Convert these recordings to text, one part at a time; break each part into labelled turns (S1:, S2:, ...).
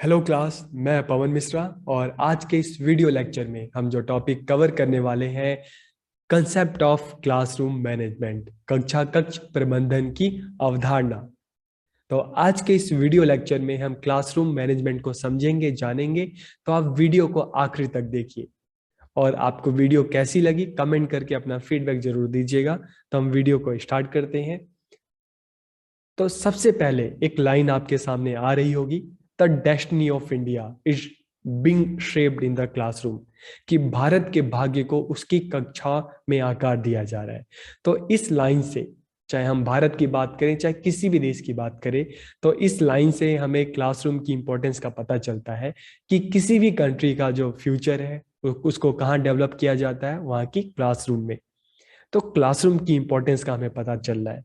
S1: Hello class, मैं पवन मिश्रा। और आज के इस वीडियो लेक्चर में हम जो टॉपिक कवर करने वाले हैं, कंसेप्ट ऑफ क्लासरूम मैनेजमेंट, कक्षा कक्ष प्रबंधन की अवधारणा। तो आज के इस वीडियो लेक्चर में हम क्लासरूम मैनेजमेंट को समझेंगे, जानेंगे। तो आप वीडियो को आखिरी तक देखिए। और आपको वीडियो कैसी लगी कमेंट करके अपना फीडबैक जरूर दीजिएगा। तो हम वीडियो को स्टार्ट करते हैं। तो सबसे पहले एक लाइन आपके सामने आ रही होगी, the destiny of India is being shaped in the classroom, कि भारत के भाग्य को उसकी कक्षा में आकार दिया जा रहा है। तो इस लाइन से, चाहे हम भारत की बात करें चाहे किसी भी देश की बात करें, तो इस लाइन से हमें क्लासरूम की इंपॉर्टेंस का पता चलता है कि किसी भी कंट्री का जो फ्यूचर है उसको कहाँ डेवलप किया जाता है, वहाँ की क्लासरूम में। तो क्लासरूम की इंपॉर्टेंस का हमें पता चल रहा है।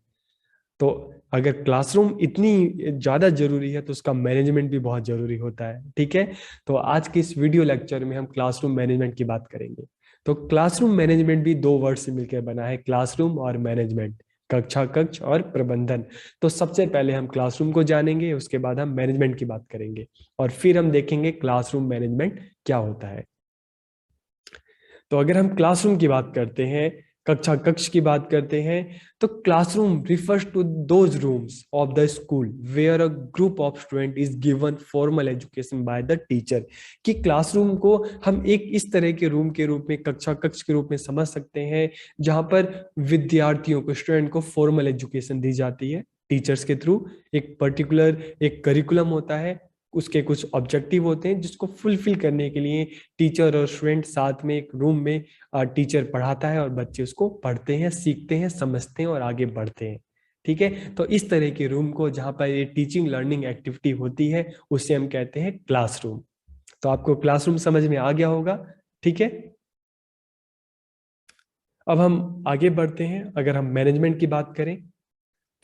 S1: तो अगर क्लासरूम इतनी ज्यादा जरूरी है तो उसका मैनेजमेंट भी बहुत जरूरी होता है। ठीक है। तो आज के इस वीडियो लेक्चर में हम क्लासरूम मैनेजमेंट की बात करेंगे। तो क्लासरूम मैनेजमेंट भी दो वर्ड से मिलकर बना है, क्लासरूम और मैनेजमेंट, कक्षा कक्ष और प्रबंधन। तो सबसे पहले हम क्लासरूम को जानेंगे, उसके बाद हम मैनेजमेंट की बात करेंगे, और फिर हम देखेंगे क्लासरूम मैनेजमेंट क्या होता है। तो अगर हम क्लासरूम की बात करते हैं, कक्षा कक्ष की बात करते हैं, तो classroom refers to those rooms of the school where a group of student is given formal education by the teacher. कि क्लासरूम को हम एक इस तरह के रूम के रूप में, कक्षा कक्ष के रूप में समझ सकते हैं, जहां पर विद्यार्थियों को, स्टूडेंट को फॉर्मल एजुकेशन दी जाती है टीचर्स के थ्रू। एक पर्टिकुलर एक करिकुलम होता है, उसके कुछ ऑब्जेक्टिव होते हैं जिसको फुलफिल करने के लिए टीचर और स्टूडेंट साथ में एक रूम में टीचर पढ़ाता है और बच्चे उसको पढ़ते हैं, सीखते हैं, समझते हैं और आगे बढ़ते हैं। ठीक है। तो इस तरह के रूम को, जहां पर ये टीचिंग लर्निंग एक्टिविटी होती है, उसे हम कहते हैं क्लासरूम। तो आपको क्लासरूम समझ में आ गया होगा। ठीक है। अब हम आगे बढ़ते हैं। अगर हम मैनेजमेंट की बात करें,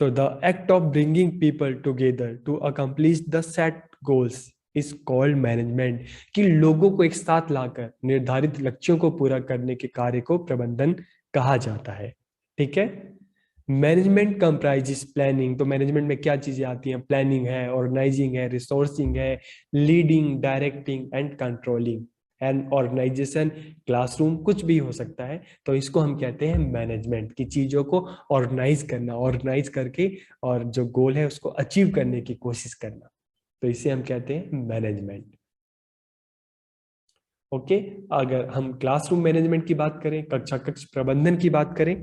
S1: तो the act of bringing people together to accomplish the set goals is called management. कि लोगों को एक साथ लाकर निर्धारित लक्ष्यों को पूरा करने के कार्य को प्रबंधन कहा जाता है। ठीक है। Management comprises planning. तो मैनेजमेंट में क्या चीजें आती हैं? प्लानिंग है, ऑर्गेनाइजिंग है, रिसोर्सिंग है, leading, directing and controlling and organisation. Classroom कुछ भी हो सकता है। तो इसको हम कहते हैं मैनेजमेंट, की चीजों को ऑर्गेनाइज करना, ऑर्गेनाइज करके और जो गोल है उसको अचीव करने की कोशिश करना। तो इसे हम कहते हैं मैनेजमेंट। ओके। अगर हम क्लासरूम मैनेजमेंट की बात करें, कक्षा कक्ष प्रबंधन की बात करें,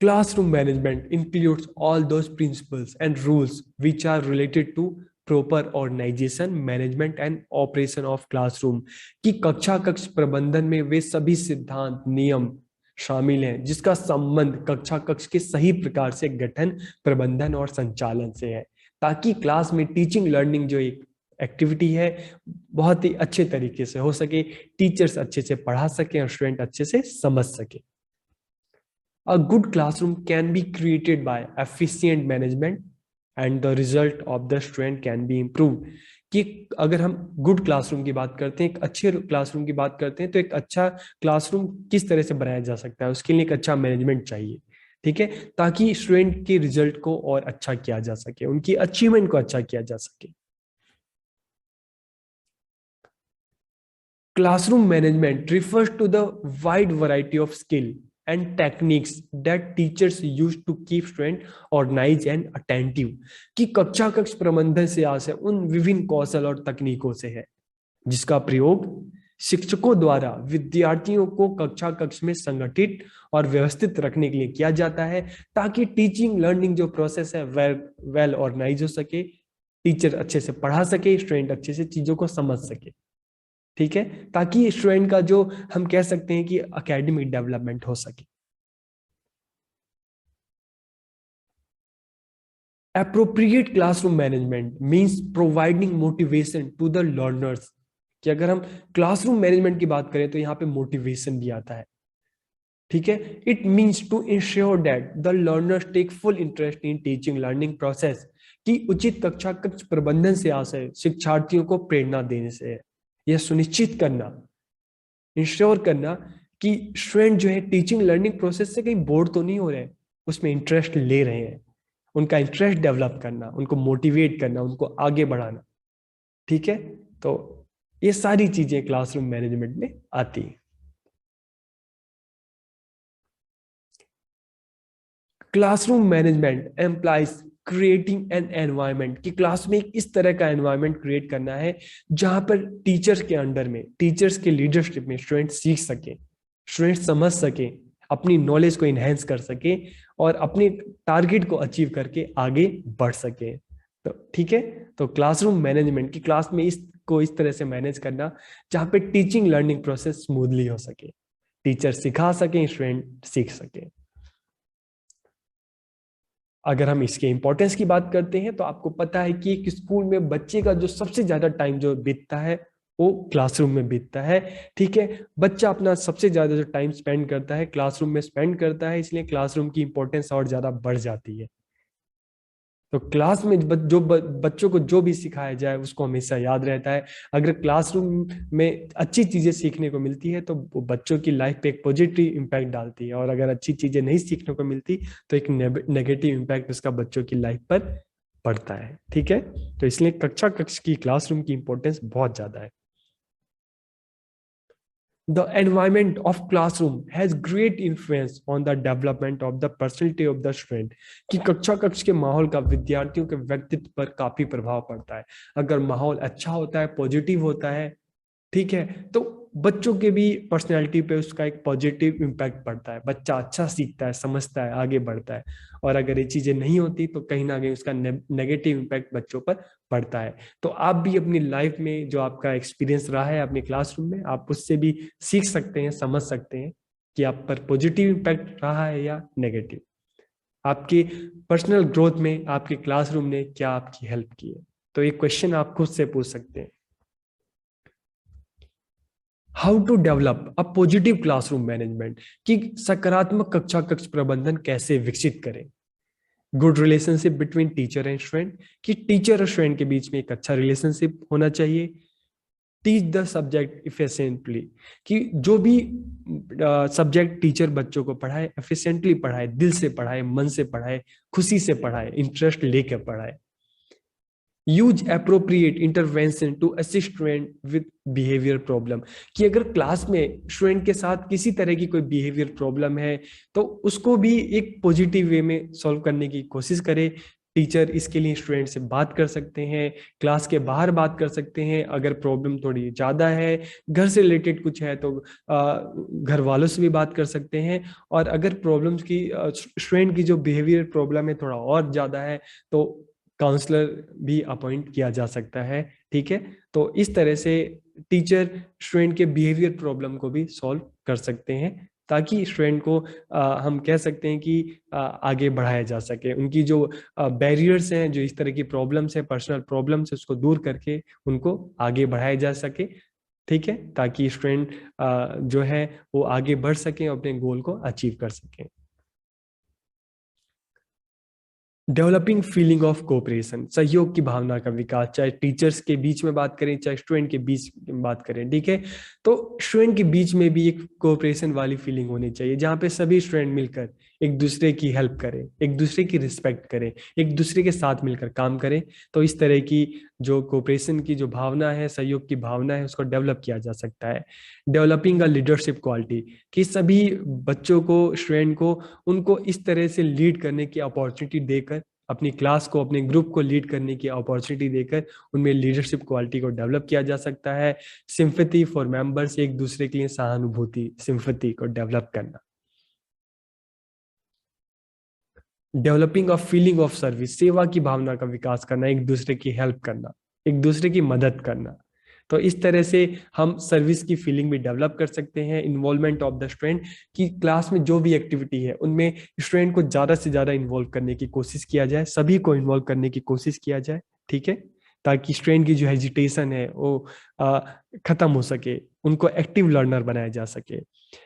S1: classroom management includes all those principles and rules which are related to proper organization, management and operation of classroom। कि कक्षा कक्ष प्रबंधन में वे सभी सिद्धांत, नियम शामिल हैं जिसका संबंध कक्षा कक्ष के सही प्रकार से गठन, प्रबंधन और संचालन से है, ताकि क्लास में टीचिंग लर्निंग जो एक एक्टिविटी है बहुत ही अच्छे तरीके से हो सके, टीचर्स अच्छे से पढ़ा सके और स्टूडेंट अच्छे से समझ सके। A good classroom can be created by efficient management and the result of the student can be improved। कि अगर हम गुड क्लासरूम की बात करते हैं, एक अच्छे क्लासरूम की बात करते हैं, तो एक अच्छा क्लासरूम किस तरह से बनाया जा सकता है, उसके लिए एक अच्छा मैनेजमेंट चाहिए। ठीक है। ताकि स्टूडेंट के रिजल्ट को और अच्छा किया जा सके, उनकी अचीवमेंट को अच्छा किया जा सके। Classroom management refers to the wide variety of skill and techniques that teachers use to keep students organized and attentive। कि कक्षा कक्ष प्रबंधन से आशय उन विभिन्न कौशल और तकनीकों से है जिसका प्रयोग शिक्षकों द्वारा विद्यार्थियों को कक्षा कक्ष में संगठित और व्यवस्थित रखने के लिए किया जाता है, ताकि टीचिंग लर्निंग जो प्रोसेस है वेल ऑर्गेनाइज हो सके, टीचर अच्छे से पढ़ा सके, स्टूडेंट अच्छे से चीजों को समझ सके। ठीक है। ताकि स्टूडेंट का जो हम कह सकते हैं कि एकेडमिक डेवलपमेंट हो सके। Appropriate classroom management means providing motivation to the learners. कि अगर हम क्लासरूम मैनेजमेंट की बात करें तो यहाँ पे मोटिवेशन भी आता है। ठीक है। It means to ensure that the learners take full interest in teaching learning process. कि उचित कक्षा कक्ष प्रबंधन से आशय शिक्षार्थियों को प्रेरणा देने से है। यह सुनिश्चित करना, इंश्योर करना कि स्टूडेंट जो है टीचिंग लर्निंग प्रोसेस से कहीं बोर तो नहीं हो रहे हैं, उसमें इंटरेस्ट ले रहे हैं। उनका इंटरेस्ट डेवलप करना, उनको मोटिवेट करना, उनको आगे बढ़ाना। ठीक है, तो ये सारी चीजें क्लासरूम मैनेजमेंट में आती है। Classroom management employs creating an environment, कि क्लास में एक इस तरह का एनवायरनमेंट क्रिएट करना है जहां पर टीचर्स के अंडर में, टीचर्स के लीडरशिप में स्टूडेंट सीख सके, स्टूडेंट समझ सके, अपनी नॉलेज को इनहेंस कर सके और अपने टारगेट को अचीव करके आगे बढ़ सके। तो ठीक है, तो क्लासरूम मैनेजमेंट की क्लास में इसको इस तरह से मैनेज करना जहां पे टीचिंग लर्निंग प्रोसेस स्मूथली हो सके, टीचर सिखा सके, स्टूडेंट सीख सके। अगर हम इसके इंपॉर्टेंस की बात करते हैं तो आपको पता है कि एक स्कूल में बच्चे का जो सबसे ज्यादा टाइम जो बीतता है वो क्लासरूम में बीतता है। ठीक है, बच्चा अपना सबसे ज्यादा जो टाइम स्पेंड करता है क्लासरूम में स्पेंड करता है, इसलिए क्लासरूम की इंपॉर्टेंस और ज्यादा बढ़ जाती है। तो क्लास में बच्चों को जो भी सिखाया जाए उसको हमेशा याद रहता है। अगर क्लासरूम में अच्छी चीजें सीखने को मिलती है तो वो बच्चों की लाइफ पे एक पॉजिटिव इम्पैक्ट डालती है, और अगर अच्छी चीजें नहीं सीखने को मिलती तो एक नेगेटिव इम्पैक्ट उसका बच्चों की लाइफ पर पड़ता है। ठीक है, तो इसलिए कक्ष की क्लासरूम की इंपॉर्टेंस बहुत ज्यादा है। The environment of classroom has great influence on the development of the personality of the student, कि कक्ष के माहौल का विद्यार्थियों के व्यक्तित्व पर काफी प्रभाव पड़ता है। अगर माहौल अच्छा होता है, पॉजिटिव होता है, ठीक है, तो बच्चों के भी पर्सनैलिटी पे उसका एक पॉजिटिव इम्पैक्ट पड़ता है, बच्चा अच्छा सीखता है, समझता है, आगे बढ़ता है। और अगर ये चीजें नहीं होती तो कहीं ना कहीं उसका नेगेटिव इम्पैक्ट बच्चों पर पड़ता है। तो आप भी अपनी लाइफ में जो आपका एक्सपीरियंस रहा है अपने क्लासरूम में, आप उससे भी सीख सकते हैं, समझ सकते हैं कि आप पर पॉजिटिव इम्पैक्ट रहा है या नेगेटिव। आपकी पर्सनल ग्रोथ में आपके क्लासरूम ने क्या आपकी हेल्प की है, तो ये क्वेश्चन आप खुद से पूछ सकते हैं। How to develop a positive classroom management, कि सकारात्मक कक्षा कक्ष प्रबंधन कैसे विकसित करें। Good relationship between teacher and student, कि टीचर और स्टूडेंट के बीच में एक अच्छा रिलेशनशिप होना चाहिए। टीच द सब्जेक्ट इफिशिएंटली, कि जो भी सब्जेक्ट टीचर बच्चों को पढ़ाए एफिशिएंटली पढ़ाए, दिल से पढ़ाए, मन से पढ़ाए, खुशी से पढ़ाए, इंटरेस्ट लेकर पढ़ाए। Use appropriate intervention to assist student with behaviour problem, कि अगर क्लास में स्टूडेंट के साथ किसी तरह की कोई बिहेवियर प्रॉब्लम है तो उसको भी एक पॉजिटिव वे में सॉल्व करने की कोशिश करे। टीचर इसके लिए स्टूडेंट से बात कर सकते हैं, क्लास के बाहर बात कर सकते हैं, अगर प्रॉब्लम थोड़ी ज्यादा है, घर से रिलेटेड कुछ है तो घर वालों से भी बात कर सकते हैं। और अगर प्रॉब्लम्स की स्टूडेंट की जो बिहेवियर प्रॉब्लम है थोड़ा और ज्यादा है तो काउंसलर भी अपॉइंट किया जा सकता है। ठीक है, तो इस तरह से टीचर स्टूडेंट के बिहेवियर प्रॉब्लम को भी सॉल्व कर सकते हैं, ताकि स्टूडेंट को हम कह सकते हैं कि आगे बढ़ाया जा सके। उनकी जो बैरियर्स हैं, जो इस तरह की प्रॉब्लम्स है, पर्सनल प्रॉब्लम्स है, उसको दूर करके उनको आगे बढ़ाया जा सके। ठीक है, ताकि स्टूडेंट जो है वो आगे बढ़ सके, अपने गोल को अचीव कर सके। डेवलपिंग फीलिंग ऑफ कोऑपरेशन, सहयोग की भावना का विकास, चाहे टीचर्स के बीच में बात करें चाहे स्टूडेंट के बीच में बात करें। ठीक है, तो स्टूडेंट के बीच में भी एक कोऑपरेशन वाली फीलिंग होनी चाहिए, जहां पे सभी स्टूडेंट मिलकर एक दूसरे की हेल्प करें, एक दूसरे की रिस्पेक्ट करें, एक दूसरे के साथ मिलकर काम करें। तो इस तरह की जो कोऑपरेशन की जो भावना है, सहयोग की भावना है, उसको डेवलप किया जा सकता है। डेवलपिंग अ लीडरशिप क्वालिटी, कि सभी बच्चों को, स्टूडेंट को, उनको इस तरह से लीड करने की अपॉर्चुनिटी देकर, अपनी क्लास को, अपने ग्रुप को लीड करने की अपॉर्चुनिटी देकर उनमें लीडरशिप क्वालिटी को डेवलप किया जा सकता है। सिंपैथी फॉर मेंबर्स, एक दूसरे के लिए सहानुभूति, सिंपैथी को डेवलप करना। Developing of feeling of service, सेवा की भावना का विकास करना, एक दूसरे की हेल्प करना, एक दूसरे की मदद करना। तो इस तरह से हम सर्विस की फीलिंग भी डेवलप कर सकते हैं। इन्वॉल्वमेंट ऑफ द स्टूडेंट, कि क्लास में जो भी एक्टिविटी है उनमें स्टूडेंट को ज्यादा से ज्यादा इन्वॉल्व करने की कोशिश किया जाए, सभी को इन्वॉल्व करने की कोशिश किया जाए। ठीक है, ताकि स्टूडेंट की जो हेजिटेशन है वो खत्म हो सके, उनको एक्टिव लर्नर बनाया जा सके।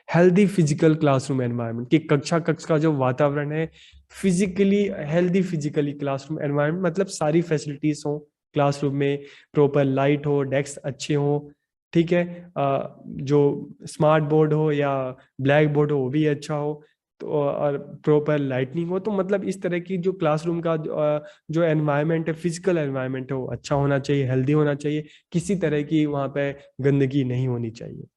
S1: हेल्दी फिजिकल क्लासरूम एनवायरनमेंट, कि कक्षा कक्ष का जो वातावरण है physically healthy, physically classroom environment मतलब सारी फैसिलिटीज हो क्लासरूम में, प्रॉपर लाइट हो, डेस्क अच्छे हो। ठीक है, जो स्मार्ट बोर्ड हो या ब्लैक बोर्ड हो वो भी अच्छा हो। तो और प्रॉपर लाइटनिंग हो, तो मतलब इस तरह की जो क्लासरूम का जो एनवायरनमेंट है, फिजिकल एनवायरनमेंट है, वो अच्छा होना चाहिए, हेल्दी होना चाहिए, किसी तरह की वहाँ पे गंदगी नहीं होनी चाहिए।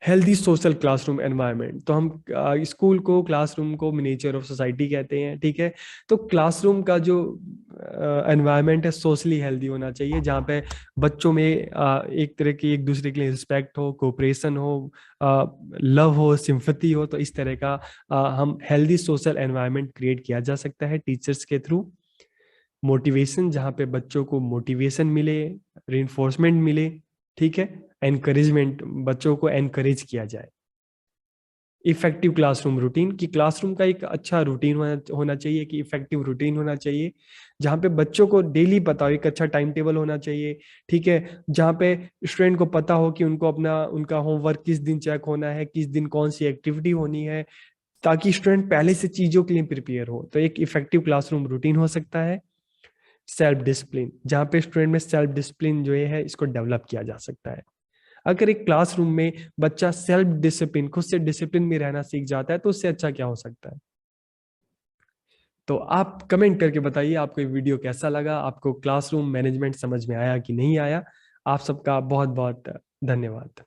S1: हेल्दी सोशल क्लासरूम एनवायरनमेंट, तो हम स्कूल को, क्लासरूम को मिनिएचर ऑफ सोसाइटी कहते हैं, ठीक है। तो क्लासरूम का जो एनवायरनमेंट है सोशली हेल्दी होना चाहिए, जहाँ पे बच्चों में एक तरह की एक दूसरे के लिए रिस्पेक्ट हो, कोऑपरेशन हो, लव हो, सिंपैथी हो। तो इस तरह का हम हेल्दी सोशल एनवायरनमेंट क्रिएट किया जा सकता है टीचर्स के थ्रू। मोटिवेशन, जहाँ पे बच्चों को मोटिवेशन मिले, रिइंफोर्समेंट मिले, ठीक है। एनकरेजमेंट, बच्चों को एनकरेज किया जाए। इफेक्टिव क्लासरूम रूटीन, कि क्लासरूम का एक अच्छा रूटीन होना चाहिए, कि इफेक्टिव रूटीन होना चाहिए, जहाँ पे बच्चों को डेली पता हो, एक अच्छा टाइम टेबल होना चाहिए, ठीक है। जहाँ पे स्टूडेंट को पता हो कि उनको अपना उनका होमवर्क किस दिन चेक होना है, किस दिन कौन सी एक्टिविटी होनी है, ताकि स्टूडेंट पहले से चीजों के लिए प्रिपेयर हो। तो एक इफेक्टिव क्लासरूम रूटीन हो सकता है। सेल्फ डिसिप्लिन, जहाँ पे स्टूडेंट में सेल्फ डिसिप्लिन जो है इसको डेवलप किया जा सकता है। अगर एक क्लासरूम में बच्चा सेल्फ डिसिप्लिन, खुद से डिसिप्लिन में रहना सीख जाता है, तो उससे अच्छा क्या हो सकता है। तो आप कमेंट करके बताइए आपको ये वीडियो कैसा लगा, आपको क्लासरूम मैनेजमेंट समझ में आया कि नहीं आया। आप सबका बहुत बहुत धन्यवाद।